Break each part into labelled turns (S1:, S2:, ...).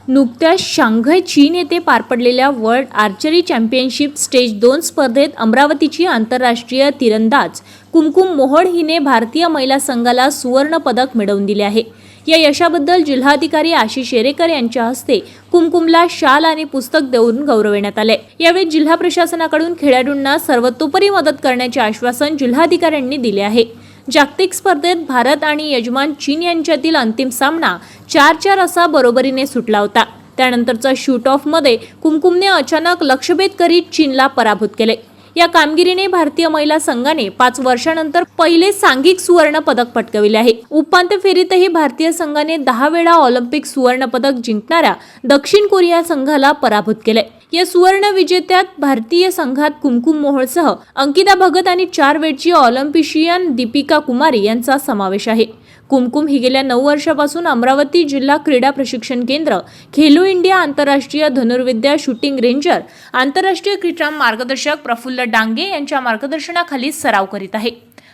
S1: नुकत्याच शांघाय चीन येथे पार पडलेल्या वर्ल्ड आर्चरी चॅम्पियनशिप स्टेज 2 स्पर्धेत अमरावतीची आंतरराष्ट्रीय तिरंदाज कुमकुम मोहोळ हिने भारतीय महिला संघाला सुवर्ण पदक मिळवून दिले आहे। या यशाबद्दल जिल्हाधिकारी आशिष शेरेकर यांच्या हस्ते कुमकुमला शाल आणि पुस्तक देऊन गौरवण्यात आले। यावेळी जिल्हा प्रशासनाकडून खेळाडूंना सर्वतोपरी मदत करण्याचे आश्वासन जिल्हाधिकाऱ्यांनी दिले आहे। जागतिक स्पर्धेत भारत आणि यजमान चीन यांच्यातील अंतिम सामना 4-4 असा बरोबरीने सुटला होता। त्यानंतरचा शूट ऑफ मध्ये कुमकुमने अचानक लक्ष्यभेद करीत चीनला पराभूत केले। या कामगिरीने भारतीय महिला संघाने 5 वर्षांनंतर पहिले सांघिक सुवर्ण पदक पटकाविले आहे। उपांत्य फेरीतही भारतीय संघाने 10 वेळा ऑलिम्पिक सुवर्ण पदक जिंकणाऱ्या दक्षिण कोरिया संघाला पराभूत केले। या सुवर्ण विजेत्यात भारतीय संघात कुमकुम मोहोळसह अंकिता भगत आणि 4 वेळची ऑलिम्पिशियन दीपिका कुमारी यांचा समावेश आहे। कुमकुम ही गेल्या 9 वर्षापासून अमरावती जिल्हा क्रीडा प्रशिक्षण केंद्र, खेलो इंडिया आंतरराष्ट्रीय धनुर्विद्या शूटिंग रेंजर, आंतरराष्ट्रीय क्रीडा मार्गदर्शक प्रफुल्ल डांगे यांच्या मार्गदर्शनाखाली सराव करीत आहे।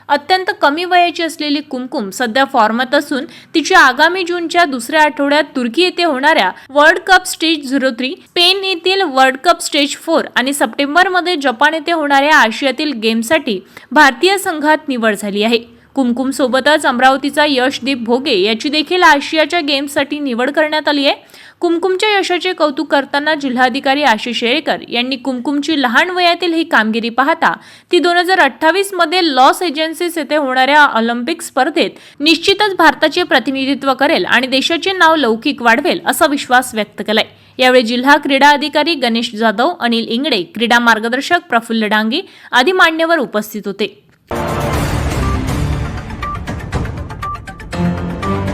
S1: अत्यंत कमी वयाची असलेली कुमकुम सध्या फॉर्मात असून तिची आगामी जूनच्या दुसऱ्या आठवड्यात तुर्की येथे होणाऱ्या वर्ल्ड कप स्टेज 03, स्पेन येथील वर्ल्ड कप स्टेज 4 आणि सप्टेंबरमध्ये जपान येथे होणाऱ्या आशियातील गेमसाठी भारतीय संघात निवड झाली आहे। कुमकुम सोबतच अमरावतीचा यशदीप भोगे याची देखील आशियाच्या गेम्ससाठी निवड करण्यात आली आहे। कुमकुमच्या यशाचे कौतुक करताना जिल्हाधिकारी आशिष शेरेकर यांनी कुमकुमची लहान वयातील ही कामगिरी पाहता ती 2028 मध्ये लॉस एंजेलिस येथे होणाऱ्या ऑलिम्पिक स्पर्धेत निश्चितच भारताचे प्रतिनिधित्व करेल आणि देशाचे नाव लौकिक वाढवेल असा विश्वास व्यक्त केलाय। यावेळी जिल्हा क्रीडा अधिकारी गणेश जाधव, अनिल इंगडे, क्रीडा मार्गदर्शक प्रफुल्ल डांगे आदी मान्यवर उपस्थित होते।